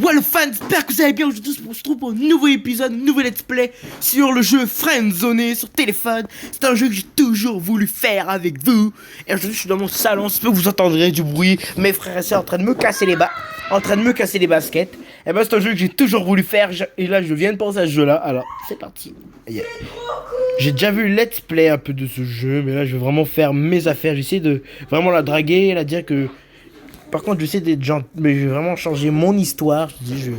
Well fans, j'espère que vous allez bien. Aujourd'hui on se retrouve pour un nouveau épisode, un nouveau let's play sur le jeu Friendzone sur téléphone. C'est un jeu que j'ai toujours voulu faire avec vous. Et aujourd'hui je suis dans mon salon, j'espère que vous entendrez du bruit. Mes frères et sœurs en train de me casser les baskets. Et ben c'est un jeu que j'ai toujours voulu faire. Et là je viens de penser à ce jeu là. Alors c'est parti. Yeah. J'ai déjà vu le let's play un peu de ce jeu, mais là je vais vraiment faire mes affaires. J'essaie de vraiment la draguer, la dire que... Par contre, je sais d'être gentil, mais je vais vraiment changer mon histoire. Je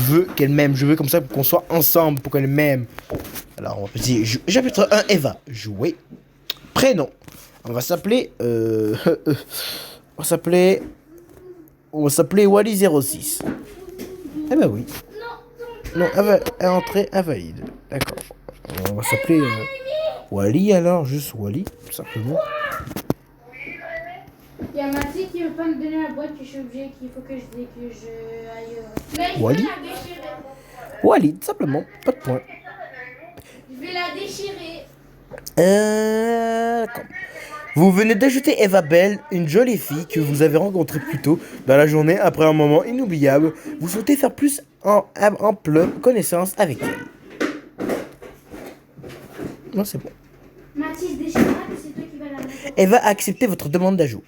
veux qu'elle m'aime. Je veux comme ça qu'on soit ensemble pour qu'elle m'aime. Alors, on va dire chapitre 1, Eva. Jouer. Prénom. On va s'appeler... on va s'appeler Wally06. Eh ben oui. Non, entrée invalide. D'accord. On va s'appeler Wally alors, juste Wally, tout simplement. Il y a Mathilde qui veut pas me donner la boîte que je suis obligé, qu'il faut que je aille. Mais Wally. je vais la déchirer. Wally, tout simplement, pas de point. Je vais la déchirer. D'accord. Vous venez d'ajouter Eva Bell, une jolie fille que vous avez rencontrée plus tôt dans la journée après un moment inoubliable. Vous souhaitez faire plus en ample connaissance avec elle. Non, c'est bon. Mathilde déchirera, mais c'est toi qui vas la mettre. Eva a accepté votre demande d'ajout.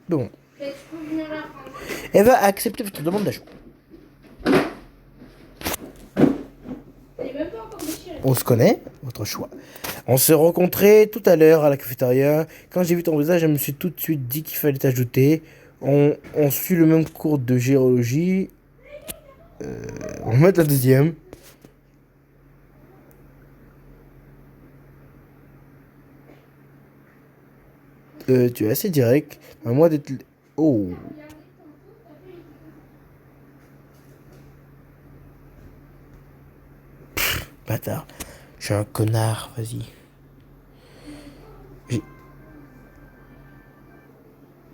Bon. Tu peux venir la prendre. Eva a accepté votre demande d'ajout. Elle est même pas encore déchirée. On se connaît, votre choix. On s'est rencontrés tout à l'heure à la cafétéria. Quand j'ai vu ton visage, je me suis tout de suite dit qu'il fallait t'ajouter. On suit le même cours de géologie. On va mettre la deuxième. Tu es assez direct. À moi d'être... Oh. Pff, bâtard. Je suis un connard, vas-y.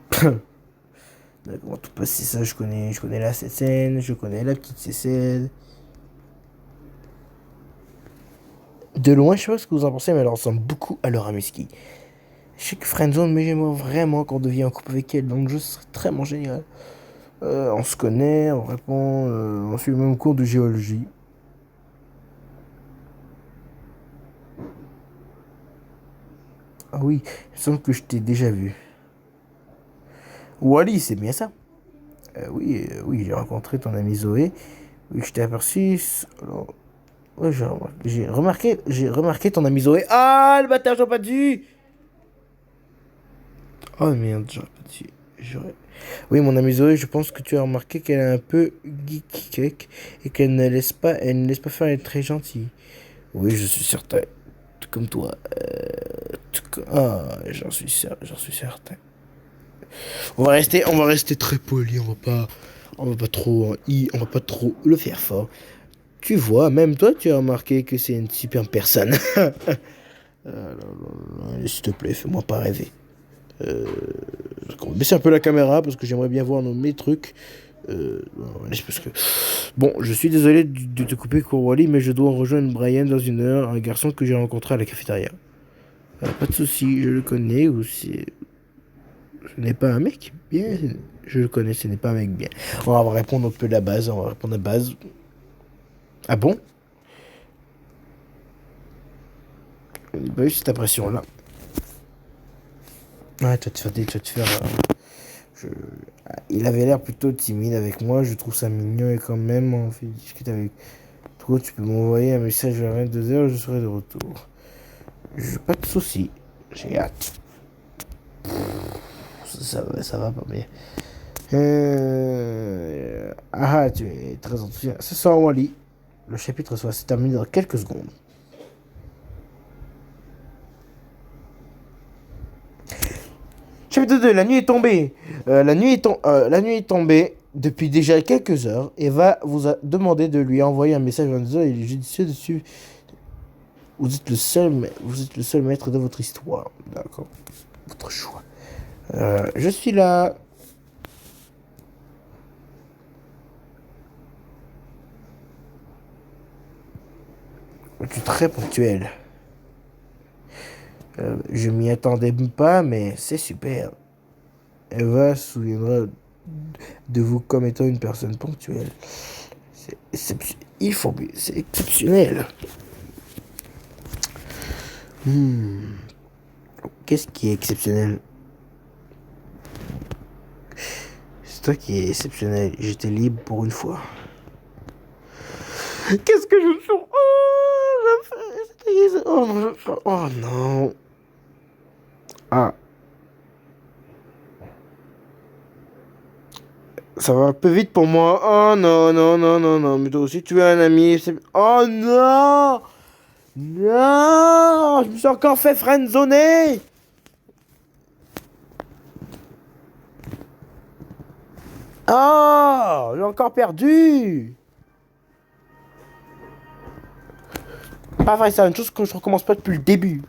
Comment tout passer ça, je connais la scène, je connais la petite scène. De loin, je sais pas ce que vous en pensez, mais elle ressemble beaucoup à Laura Miski. Je sais que Friendzone, mais j'aimerais vraiment qu'on devienne en couple avec elle, donc je serais vraiment génial. On se connaît, on répond, on suit le même cours de géologie. Ah oui, il me semble que je t'ai déjà vu. Wally, c'est bien ça. Oui, j'ai rencontré ton ami Zoé. Oui, je t'ai aperçu. Alors, ouais, j'ai remarqué ton ami Zoé. Ah, le bâtard, j'aurais pas dû. Oh merde, j'aurais pas dû. Oui, mon ami Zoé, je pense que tu as remarqué qu'elle est un peu geek et qu'elle ne laisse pas faire, elle est très gentille. Oui, je suis certain. Tout comme toi. Ah, j'en suis certain. On va rester très poli, on va pas trop le faire fort. Tu vois, même toi, tu as remarqué que c'est une super personne. S'il te plaît, fais-moi pas rêver. On va baisser un peu la caméra parce que j'aimerais bien voir mes trucs. Parce que... Bon, je suis désolé de te couper, Wally, mais je dois rejoindre Brian dans une heure, un garçon que j'ai rencontré à la cafétéria. Pas de souci, je le connais ou c'est... Ce n'est pas un mec bien. Je le connais, ce n'est pas un mec bien. On va répondre un peu la base. On va répondre à la base. Ah bon? Je n'ai pas eu cette impression-là. Ouais, tu vas te faire... Il avait l'air plutôt timide avec moi. Je trouve ça mignon et quand même, on fait discuter avec toi. Tu peux m'envoyer un message vers 22h, je serai de retour. Pas de soucis. J'ai hâte. Ça va pas bien. Tu es très enthousiaste. C'est ça, Wally. Le chapitre soit terminé dans quelques secondes. Chapitre 2, la nuit est tombée. La nuit est tombée depuis déjà quelques heures. Eva vous a demandé de lui envoyer un message en disant il est judicieux dessus. Vous êtes le seul maître de votre histoire. D'accord. Votre choix. Je suis là. Tu es très ponctuel. Je m'y attendais pas, mais c'est super. Eva se souviendra de vous comme étant une personne ponctuelle. C'est exceptionnel. Qu'est-ce qui est exceptionnel? C'est toi qui es exceptionnel. J'étais libre pour une fois. Qu'est-ce que je sens? Oh non. Ah. Ça va un peu vite pour moi. Oh non, non, non, non, non. Mais toi aussi, tu es un ami. Oh non! Non! Je me suis encore fait friendzoner! Oh! J'ai encore perdu! Pas vrai, c'est une chose que je recommence pas depuis le début.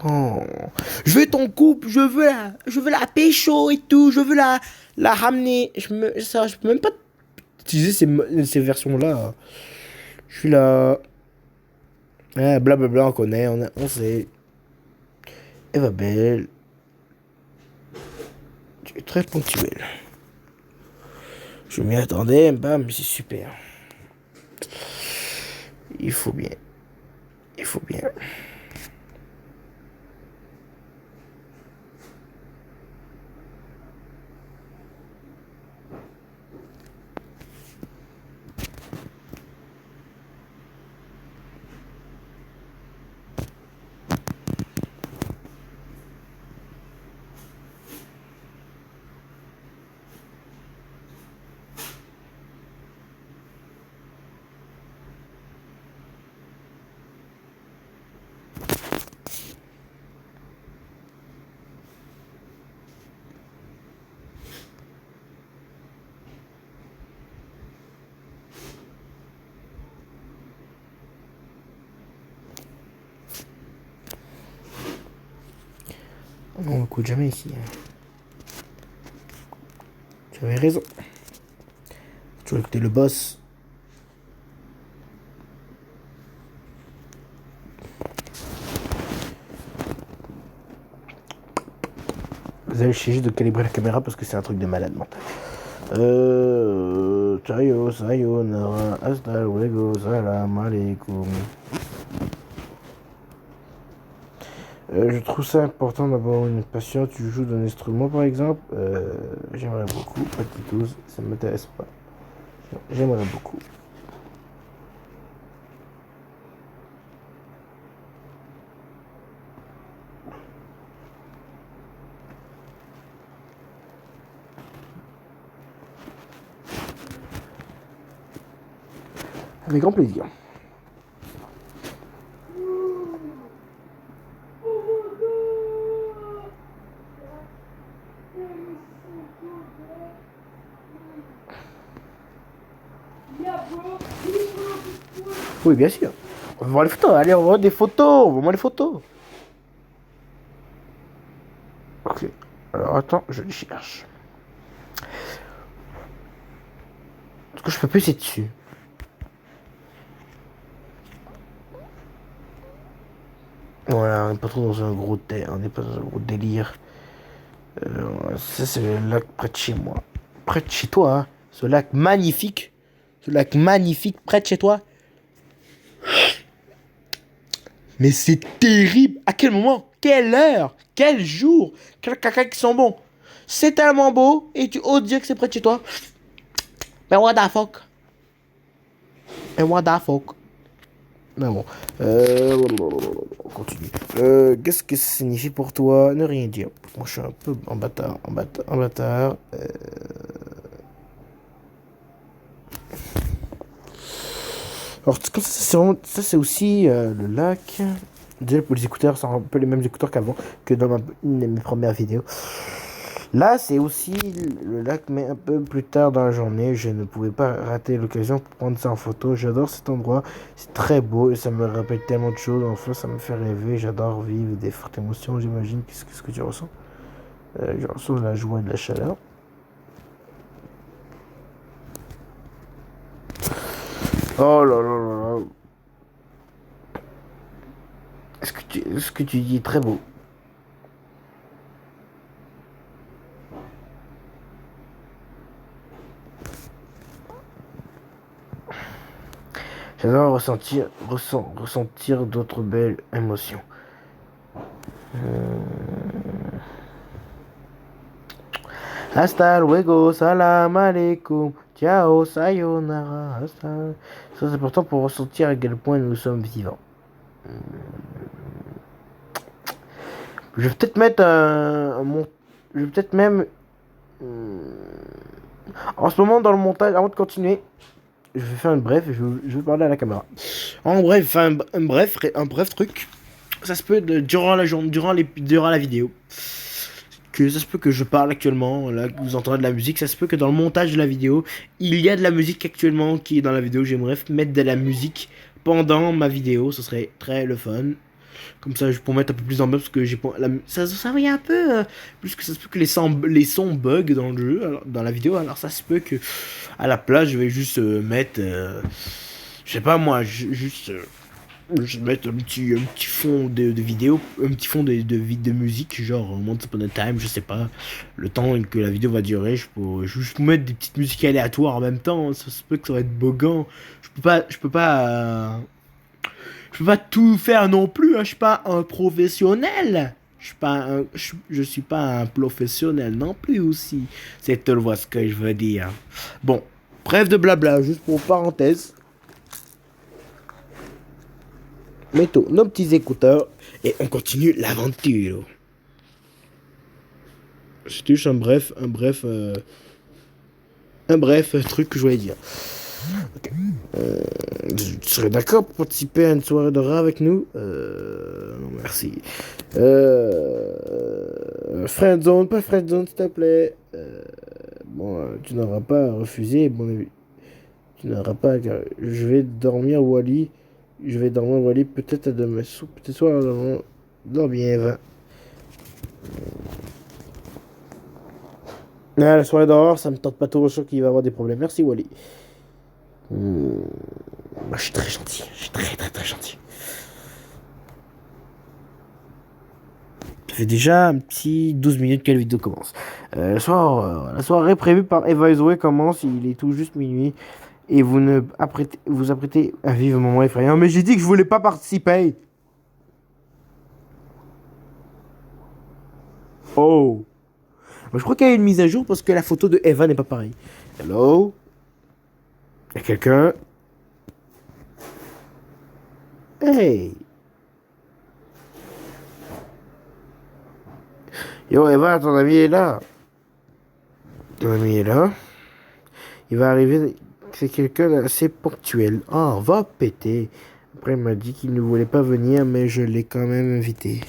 Oh. Je veux ton couple, je veux la pécho et tout, je veux la ramener. Je peux même pas utiliser ces versions-là. Je suis là. Blablabla, on connaît, on sait. Eva Belle, tu es très ponctuel. Je m'y attendais, bam, mais c'est super. Il faut bien. Il faut bien. On écoute jamais ici. Tu avais raison. Tu as écouté le boss. Vous allez chercher de calibrer la caméra parce que c'est un truc de malade mental. Ciao, sayonara, hasta luego, salam alaikum. Je trouve ça important d'avoir une passion. Tu joues d'un instrument par exemple. J'aimerais beaucoup. Petite ça ne m'intéresse pas. J'aimerais beaucoup. Avec grand plaisir. Oui, bien sûr. On va voir les photos. Allez, on va voir des photos. On va voir les photos. Ok. Alors, attends, je les cherche. Est-ce que je peux passer dessus? Voilà, on n'est pas trop dans un gros on n'est pas dans un gros délire. Ça, c'est le lac près de chez moi. Près de chez toi, hein. Ce lac magnifique. Ce lac magnifique près de chez toi. Mais c'est terrible. À quel moment? Quelle heure? Quel jour? Quel caca qui sont bons? C'est tellement beau et tu oses dire que c'est près de chez toi. Mais what the fuck? Mais what the fuck? Mais bon. On continue. Qu'est-ce que ça signifie pour toi? Ne rien dire. Moi, je suis un peu en bâtard. En bâtard. Alors, comme ça, c'est vraiment, ça, c'est aussi le lac. Déjà, pour les écouteurs, c'est un peu les mêmes écouteurs qu'avant, que dans une de mes premières vidéos. Là, c'est aussi le lac, mais un peu plus tard dans la journée. Je ne pouvais pas rater l'occasion pour prendre ça en photo. J'adore cet endroit. C'est très beau et ça me rappelle tellement de choses. Enfin, ça me fait rêver. J'adore vivre des fortes émotions, j'imagine. Qu'est-ce que tu ressens? Je ressens de la joie et de la chaleur. Oh là là là là. Ce que tu dis est très beau. J'adore ressentir d'autres belles émotions. Hasta luego, salam alaikum, ciao, sayonara, hasta. Ça c'est important pour ressentir à quel point nous sommes vivants. Je vais peut-être mettre je vais peut-être même en ce moment dans le montage, avant de continuer, je vais faire une bref, je vais parler à la caméra. En bref, enfin un bref truc. Ça se peut durant la journée, durant la vidéo. Que ça se peut que je parle actuellement, là que vous entendez de la musique, ça se peut que dans le montage de la vidéo, il y a de la musique actuellement qui est dans la vidéo. J'aimerais mettre de la musique pendant ma vidéo, ce serait très le fun. Comme ça, je pourrais mettre un peu plus d'ambiance parce que ça va un peu plus que ça se peut que les sons bug dans le jeu, dans la vidéo. Alors ça se peut que à la place, je vais juste mettre, je sais pas moi, juste je vais mettre un petit fond de vidéo, un petit fond de musique, genre Once Upon a Time, je sais pas, le temps que la vidéo va durer, je peux juste mettre des petites musiques aléatoires en même temps, ça se peut que ça va être bogant, je peux pas tout faire non plus, hein, je suis pas un professionnel, je suis pas un professionnel non plus aussi, c'est te le vois ce que je veux dire. Bon, bref de blabla, juste pour parenthèse. Mettons nos petits écouteurs et on continue l'aventure. C'est juste un bref truc que je voulais dire. Okay. Tu serais d'accord pour participer à une soirée de rat avec nous? Non merci. Friendzone, pas friendzone s'il te plaît. Bon, tu n'auras pas à refuser, bon avis. Tu n'auras pas à... Je vais dormir Wally. Peut-être à demain, peut-être soir demain. Dors bien, va. Ah, la soirée d'horreur, ça me tente pas trop, je suis sûr qu'il va avoir des problèmes. Merci Wally. Moi, je suis très gentil. Je suis très très très gentil. Ça fait déjà un petit 12 minutes que la vidéo commence. La soirée prévue par Eva et Zoé commence. Il est tout juste minuit. Et vous apprêtez à vivre un moment effrayant. Mais j'ai dit que je voulais pas participer. Oh. Je crois qu'il y a une mise à jour parce que la photo de Eva n'est pas pareille. Hello? Y'a quelqu'un? Hey! Yo Eva, ton ami est là. Ton ami est là. Il va arriver... C'est quelqu'un d'assez ponctuel. Ah, va péter. Après, il m'a dit qu'il ne voulait pas venir, mais je l'ai quand même invité.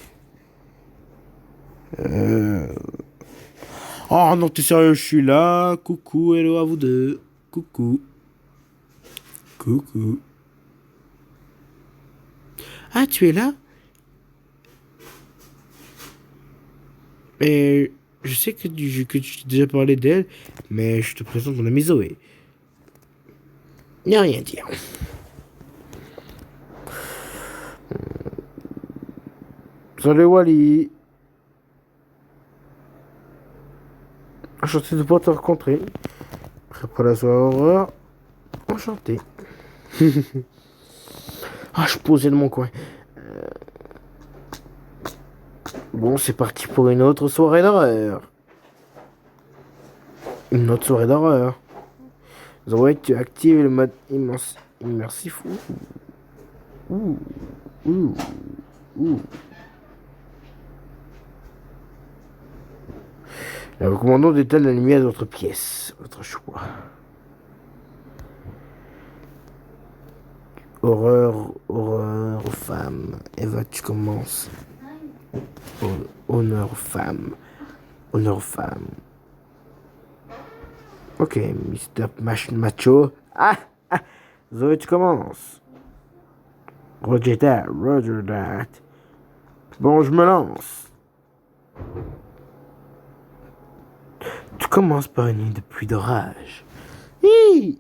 Oh non, t'es sérieux, je suis là. Coucou, hello à vous deux. Coucou. Coucou. Ah, tu es là? Mais je sais que tu t'es déjà parlé d'elle, mais je te présente mon amie Zoé. Il n'y a rien à dire. Salut Wally. Enchanté de pouvoir te rencontrer. Prêt pour la soirée horreur. Enchanté. Ah, je posais de mon coin. Bon, c'est parti pour une autre soirée d'horreur. Une autre soirée d'horreur. Zoé, tu actives le mode immersif. Ouh. Ouh. Ouh. Nous recommandons d'éteindre la lumière de votre pièce. Votre choix. Horreur aux femmes. Eva, tu commences. Honneur aux femmes. Honneur aux femmes. Ok, Mr. Macho. Ah, Zoé, tu commences. Roger that, Roger that. Bon, je me lance. Tu commences par une nuit de pluie d'orage. Hi!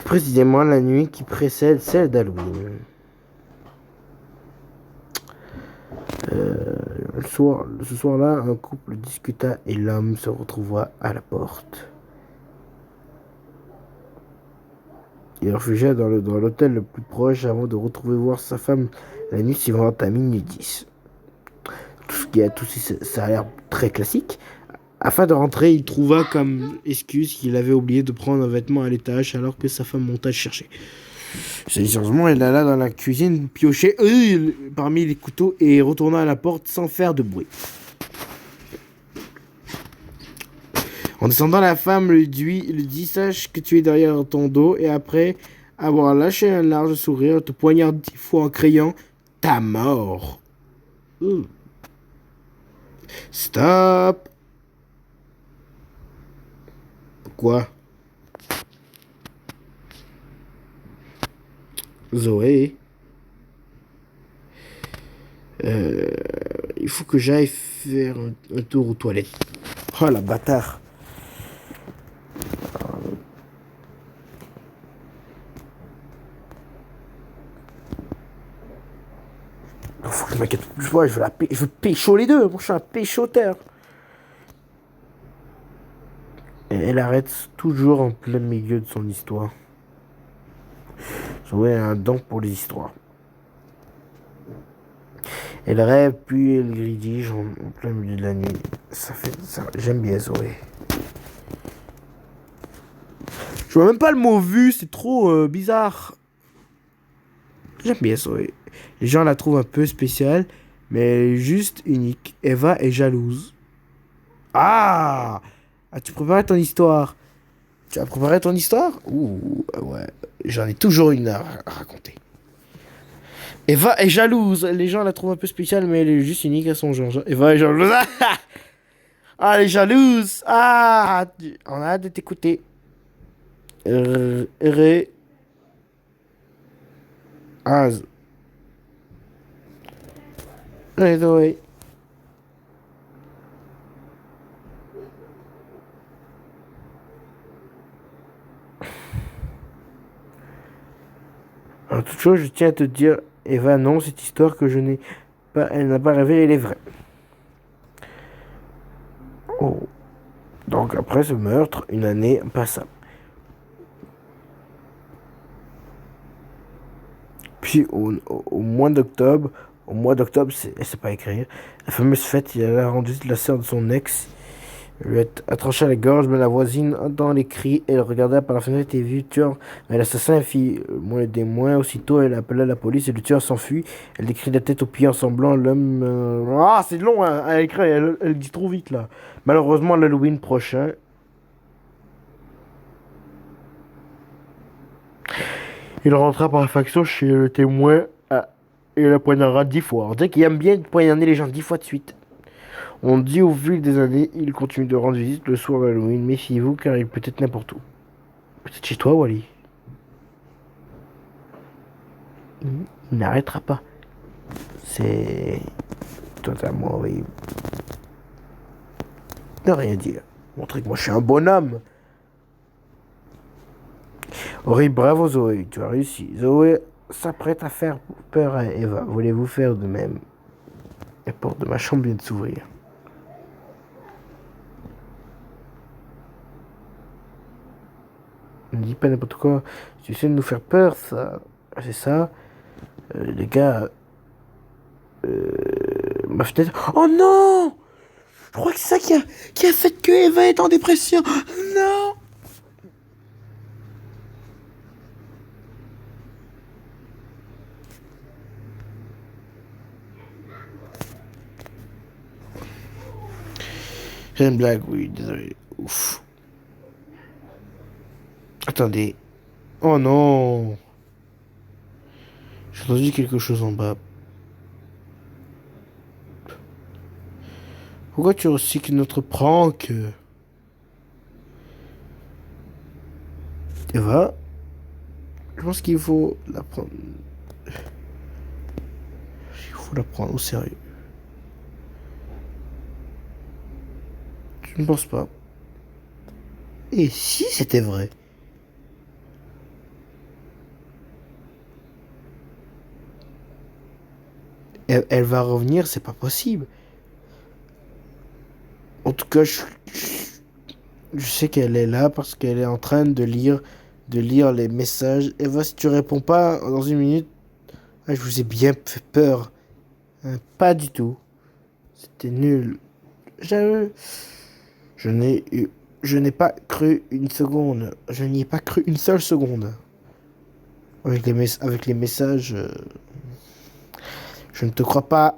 Précisément la nuit qui précède celle d'Halloween. Ce soir-là, un couple discuta et l'homme se retrouva à la porte. Il réfugia dans l'hôtel le plus proche avant de retrouver voir sa femme la nuit suivante à minuit 10. Tout ça a l'air très classique. Afin de rentrer, il trouva comme excuse qu'il avait oublié de prendre un vêtement à l'étage alors que sa femme monta le chercher. Sérieusement, elle alla dans la cuisine piocher parmi les couteaux et retourna à la porte sans faire de bruit. En descendant, la femme lui dit sache que tu es derrière ton dos et après avoir lâché un large sourire, te poignarde 10 fois en criant ta mort. Stop. Quoi? Zoé? Il faut que j'aille faire un tour aux toilettes. Oh la bâtard. Faut que je m'inquiète plus. Je veux pécho les deux. Moi, je suis un péchoteur. Et elle arrête toujours en plein milieu de son histoire. Zoé a un don pour les histoires. Elle rêve, puis elle gridige en plein milieu de la nuit. J'aime bien Zoé. Je vois même pas le mot vu, c'est trop bizarre. J'aime bien Zoé. Les gens la trouvent un peu spéciale, mais elle est juste unique. Eva est jalouse. Ah, tu préparais ton histoire. Tu as préparé ton histoire? Ouh, ouais. J'en ai toujours une à raconter. Eva est jalouse. Les gens la trouvent un peu spéciale, mais elle est juste unique à son genre. Eva est jalouse. Ah, elle est jalouse. Ah, on a hâte de t'écouter. Ré. Az. Désolé. En toute chose, je tiens à te dire, Eva, non, cette histoire que je n'ai pas, elle n'a pas rêvé, elle est vraie. Oh. Donc après ce meurtre, une année passa. Puis au mois d'octobre, elle sait pas écrire, la fameuse fête, il a rendu la sœur de son ex, lui a tranché la gorge, mais la voisine entend les cris, elle regarda par la fenêtre et vit le tueur. Mais l'assassin fit moins des moins, aussitôt elle appela la police et le tueur s'enfuit. Elle décrit la tête aux pieds en semblant, l'homme... Ah, c'est long hein, à écrire, elle dit trop vite là. Malheureusement, l'Halloween prochain, il rentra par faction chez le témoin et la poignarda 10 fois. On dirait qu'il aime bien poignarder les gens 10 fois de suite. On dit au fil des années, il continue de rendre visite le soir d'Halloween. Méfiez-vous car il peut être n'importe où. Peut-être chez toi, Wally. Il n'arrêtera pas. C'est totalement horrible. Ne rien dire. Montrer que moi je suis un bonhomme. Horrible, bravo Zoé, tu as réussi. Zoé s'apprête à faire peur à Eva. Voulez-vous faire de même? La porte de ma chambre vient de s'ouvrir. Ne dis pas n'importe quoi. Tu essaies de nous faire peur, ça. C'est ça. Les gars. Ma fenêtre. Oh non! Je crois que c'est ça qui a fait que Eva est en dépression. Non! C'est une blague, oui, désolé. Ouf. Attendez. Oh non! J'ai entendu quelque chose en bas. Pourquoi tu recycles notre prank? Eva? Je pense qu'il faut la prendre. Il faut la prendre au sérieux. Je ne pense pas. Et si c'était vrai? Elle va revenir, c'est pas possible. En tout cas, je sais qu'elle est là parce qu'elle est en train de lire les messages. Eva, si tu réponds pas dans une minute, ah, je vous ai bien fait peur. Hein, pas du tout. C'était nul. Je, je n'ai eu, je n'ai pas cru une seconde. Je n'y ai pas cru une seule seconde. Avec les messages, je ne te crois pas.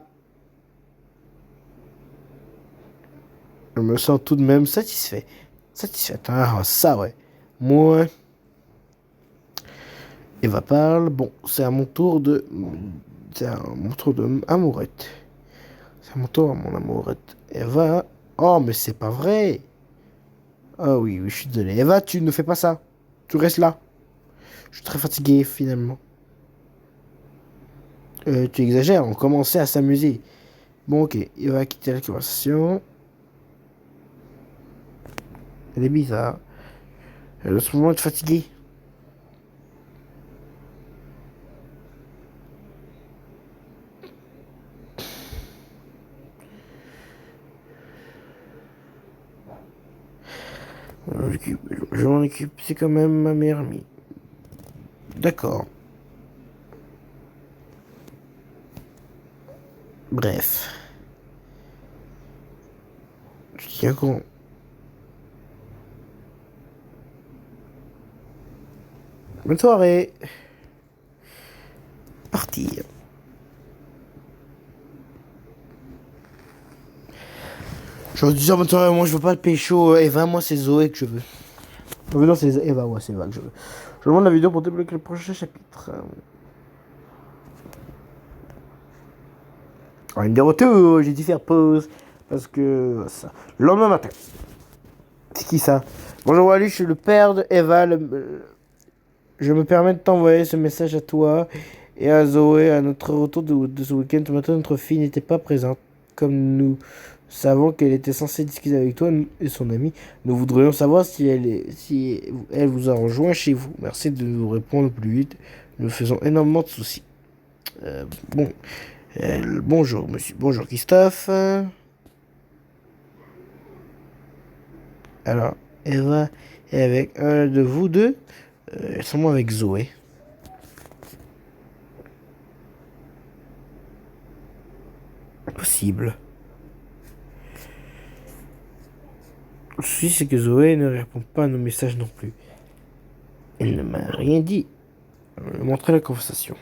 Je me sens tout de même satisfait. Satisfait. Ah, ça, ouais. Moi. Eva parle. Bon, c'est à mon tour de. C'est à mon tour de amourette. C'est à mon tour, mon amourette. Eva. Oh, mais c'est pas vrai. Ah oui, oui, je suis désolé. Eva, tu ne fais pas ça. Tu restes là. Je suis très fatigué, finalement. Tu exagères, on commençait à s'amuser. Bon, ok. Eva quitter la conversation. Elle est bizarre. Elle a ce moment de fatiguée. Je m'en occupe, c'est quand même ma meilleure amie. D'accord. Bref. Je tiens qu'on... Bonne soirée. Partir. Je veux dire bonne soirée, moi je veux pas le pécho Eva, moi c'est Zoé que je veux. Non, c'est Eva, ouais, c'est Eva que je veux. Je demande la vidéo pour débloquer le prochain chapitre. Alors, une des retours, j'ai dû faire pause. Parce que ça. Le lendemain matin. C'est qui ça? Bonjour Ali, je suis le père de Eva. Je me permets de t'envoyer ce message à toi et à Zoé. À notre retour de ce week-end, ce matin, notre fille n'était pas présente. Comme nous savons qu'elle était censée discuter avec toi et son ami, nous voudrions savoir si elle vous a rejoint chez vous. Merci de nous répondre plus vite. Nous faisons énormément de soucis. Bon. Bonjour, monsieur. Bonjour, Christophe. Alors, Eva est avec un de vous deux. Sûrement avec Zoé. Impossible. Le souci, c'est que Zoé ne répond pas à nos messages non plus. Elle ne m'a rien dit. Je vais montrer la conversation.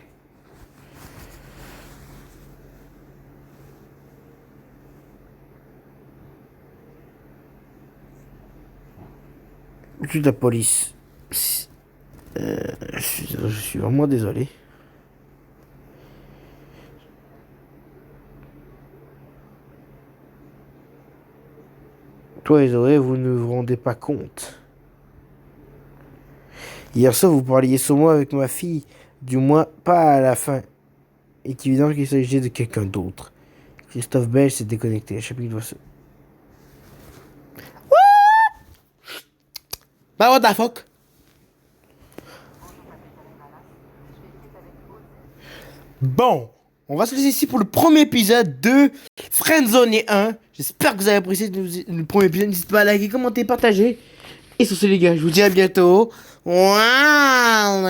Je suis de la police. Je suis vraiment désolé. Toi et Zoé, vous ne vous rendez pas compte. Hier soir, vous parliez sur moi avec ma fille. Du moins, pas à la fin. Il est évident qu'il s'agissait de quelqu'un d'autre. Christophe Belge s'est déconnecté. Chapitre 2. Bah, what the fuck? Bon, on va se laisser ici pour le premier épisode de Friendzone 1. J'espère que vous avez apprécié le premier épisode. N'hésitez pas à liker, commenter, partager. Et sur ce, les gars, je vous dis à bientôt. Wow.